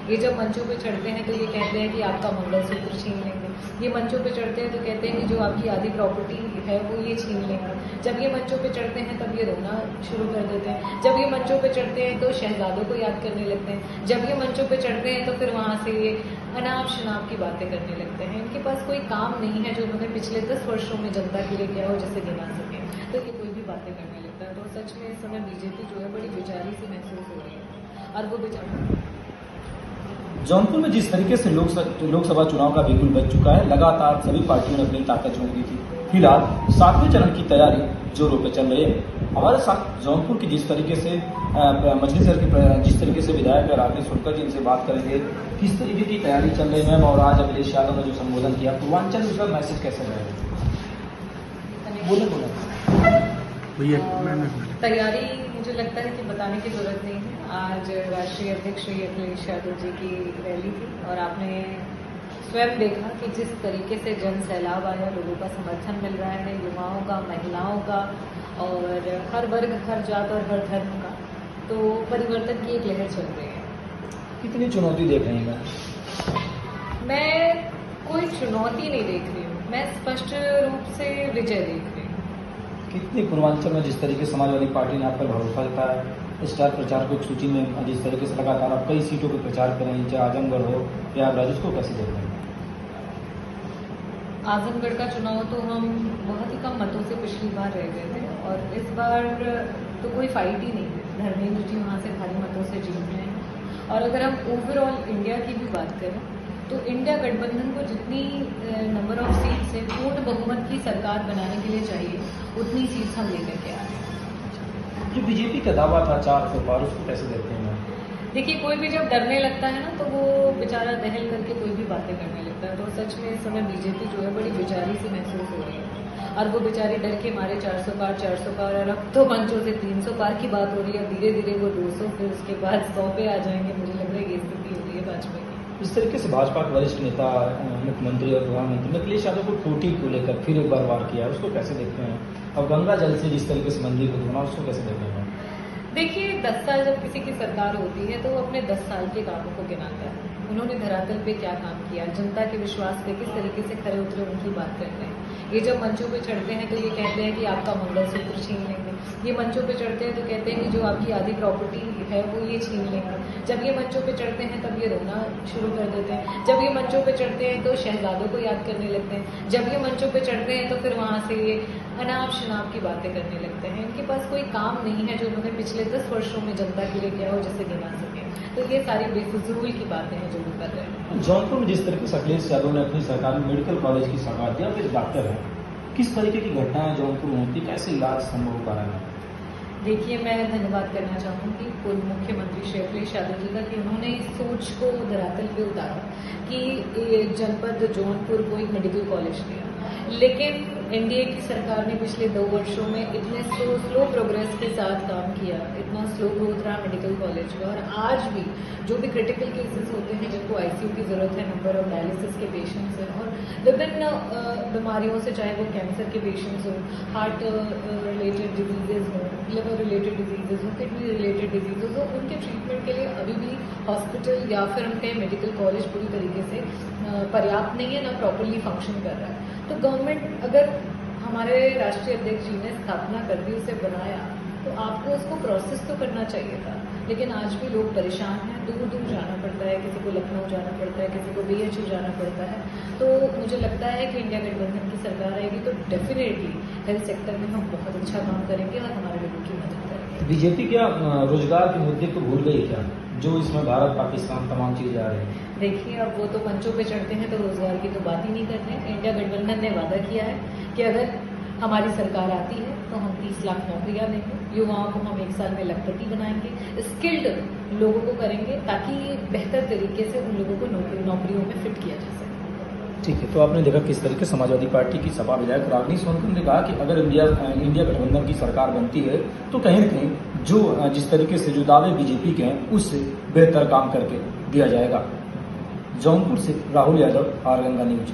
ये जब मंचों पे चढ़ते हैं तो ये कहते हैं कि आपका मंगलसूत्र छीन लेंगे। ये मंचों पे चढ़ते हैं तो कहते हैं कि जो आपकी आधी प्रॉपर्टी है वो ये छीन लेंगे। जब ये मंचों पे चढ़ते हैं तब ये रोना शुरू कर देते हैं। जब ये मंचों पे चढ़ते हैं तो शहजादों को याद करने लगते हैं। जब ये मंचों पे चढ़ते हैं तो फिर वहाँ से ये अनाप शनाप की बातें करने लगते हैं। इनके पास कोई काम नहीं है जो उन्होंने पिछले 10 वर्षों में जनता के लिए किया हो जिसे गिना सके, तो ये कोई भी बातें करने लगता है। तो सच में इस समय बीजेपी जो है बड़ी बेचारी सी महसूस हो रही है। और वो बेचारी जौनपुर में जिस तरीके से लोकसभा चुनाव का बिगुल बज चुका है, लगातार सभी पार्टियों ने अपनी ताकत झोंक दी थी। फिलहाल 7वें चरण की तैयारी जोरों पर चल रही है। हमारे साथ जौनपुर की जिस तरीके से मछलीशहर के जिस तरीके से विधायक राकेश सोनकर जी इनसे बात करेंगे, किस तरीके की तैयारी चल रही है और आज अखिलेश यादव ने जो संबोधन किया पूर्वांचल उसका मैसेज कैसे रहेगा? बोले भैया तैयारी मुझे लगता है कि बताने की जरूरत नहीं है। आज राष्ट्रीय अध्यक्ष श्री अखिलेश यादव जी की रैली थी और आपने स्वयं देखा कि जिस तरीके से जन सैलाब आया, लोगों का समर्थन मिल रहा है, युवाओं का, महिलाओं का और हर वर्ग, हर जात और हर धर्म का, तो परिवर्तन की एक लहर चल रही है। कितनी चुनौती देख रही हैं? मैं कोई चुनौती नहीं देख रही हूँ, मैं स्पष्ट रूप से विजय देख रही हूँ। कितनी पूर्वांचल में जिस तरीके समाजवादी पार्टी ने आप पर भरोसा जताया है, स्टार प्रचारकों की सूची में जिस तरीके से लगातार आप कई सीटों पर प्रचार कर रहे हैं, चाहे आजमगढ़ हो या प्रयागराज, को कैसे देख रहे हैं? आजमगढ़ का चुनाव तो हम बहुत ही कम मतों से पिछली बार रह गए थे और इस बार तो कोई फाइट ही नहीं है। धर्मेंद्र जी वहाँ से भारी मतों से जीत रहे हैं। और अगर हम ओवरऑल इंडिया की भी बात करें तो इंडिया गठबंधन को जितनी नंबर ऑफ सीट्स है पूर्ण बहुमत की सरकार बनाने के लिए चाहिए, उतनी सीट्स हम लेकर के आए हैं। जो बीजेपी का दावा था 400 पार, उसको कैसे देखते हैं? देखिए, कोई भी जब डरने लगता है ना तो वो बेचारा दहल करके कोई भी बातें करने लगता है। तो सच में इस समय बीजेपी जो है बड़ी बेचारी सी महसूस हो रही है और वो बेचारी डर के मारे 400 पार और अब तो मंचों से 300 पार की बात हो रही है। धीरे धीरे वो 200, फिर उसके बाद 100 पे आ जाएंगे। मुझे लग रहा है ये स्थिति हो रही है भाजपा की। इस तरीके से भाजपा के वरिष्ठ नेता, मुख्यमंत्री और प्रधानमंत्री ने अखिलेश यादव को टोटी को लेकर फिर एक बार वार किया, उसको कैसे देखते हैं? और गंगा जल से जिस तरीके से मंदिर को धोना, उसको कैसे देखते हैं? देखिए, 10 साल जब किसी की सरकार होती है तो वो अपने 10 साल के कामों को गिनाता है। उन्होंने धरातल पे क्या काम किया, जनता के विश्वास पे किस तरीके से खरे उतरे, उनकी बात करते हैं। ये जब मंचों पे चढ़ते हैं तो ये कहते हैं कि आपका मंगलसूत्र छीन लेंगे। ये मंचों पे चढ़ते हैं तो कहते हैं कि जो आपकी आधी प्रॉपर्टी है वो ये छीन लेंगे। जब ये मंचों पे चढ़ते हैं तब ये रोना शुरू कर देते हैं। जब ये मंचों पे चढ़ते हैं तो शहजादों को याद करने लगते हैं। जब ये मंचों पे चढ़ते हैं तो फिर वहाँ से ये अनाप शनाप की बातें करने लगते हैं। इनके पास कोई काम नहीं है जो उन्होंने पिछले 10 वर्षों में जनता के लिए किया हो जिसे गिना सके। तो ये सारी बेफिजूल की बातें हैं जो वो कर रहे हैं। जौनपुर में जिस तरीके से अखिलेश यादव ने अपनी सरकार में मेडिकल कॉलेज की सौगात दिया, फिर डॉक्टर है, किस तरीके की घटनाएं जौनपुर में होती, कैसे इलाज संभव हो पा रहा है? देखिए, मैं धन्यवाद करना चाहूँगी पूर्व मुख्यमंत्री श्री अखिलेश यादव जी का कि उन्होंने इस सोच को धरातल पे उतारा कि जनपद जौनपुर को एक मेडिकल कॉलेज दिया। लेकिन एनडीए की सरकार ने पिछले 2 वर्षों में इतने स्लो प्रोग्रेस के साथ काम किया, इतना स्लो ग्रोथ रहा मेडिकल कॉलेज का। और आज भी जो भी क्रिटिकल केसेस होते हैं जिनको आईसीयू की ज़रूरत है, नंबर ऑफ डायलिसिस के पेशेंट्स हैं और विभिन्न बीमारियों से, चाहे वो कैंसर के पेशेंट्स हों, हार्ट रिलेटेड डिजीजेज हों, लिवर रिलेटेड डिजीजेज हों, किडनी रिलेटेड डिजीजेज हों, उनके ट्रीटमेंट के लिए अभी भी हॉस्पिटल या फिर हम कहें मेडिकल कॉलेज पूरी तरीके से पर्याप्त नहीं है, ना प्रॉपरली फंक्शन कर रहा है। तो गवर्नमेंट, अगर हमारे राष्ट्रीय अध्यक्ष जी ने स्थापना कर दी, उसे बनाया, तो आपको उसको प्रोसेस तो करना चाहिए था। लेकिन आज भी लोग परेशान हैं, दूर दूर जाना पड़ता है, किसी को लखनऊ जाना पड़ता है, किसी को बीएचयू जाना पड़ता है। तो मुझे लगता है कि इंडिया गठबंधन की सरकार आएगी तो डेफिनेटली हेल्थ सेक्टर में हम बहुत अच्छा काम करेंगे और हमारे लोगों की मदद करेंगे। बीजेपी क्या रोजगार के मुद्दे को भूल गई क्या, जो इसमें भारत पाकिस्तान तमाम चीजें आ रही हैं? देखिए, अब वो तो मंचों पे चढ़ते हैं तो रोजगार की तो बात ही नहीं करते हैं। इंडिया गठबंधन ने वादा किया है कि अगर हमारी सरकार आती है तो हम 30 लाख नौकरियां देंगे, युवाओं को हम 1 साल में लखपति बनाएंगे, स्किल्ड लोगों को करेंगे ताकि बेहतर तरीके से उन लोगों को नौकरियों में फिट किया जा सके। ठीक है, तो आपने देखा किस तरीके समाजवादी पार्टी की सपा विधायक राकेश सोनकर ने कहा कि अगर इंडिया गठबंधन की सरकार बनती है तो कहीं न कहीं जो जिस तरीके से जो दावे बीजेपी के हैं उससे बेहतर काम करके दिया जाएगा। जौनपुर से राहुल यादव, आर गंगा न्यूज।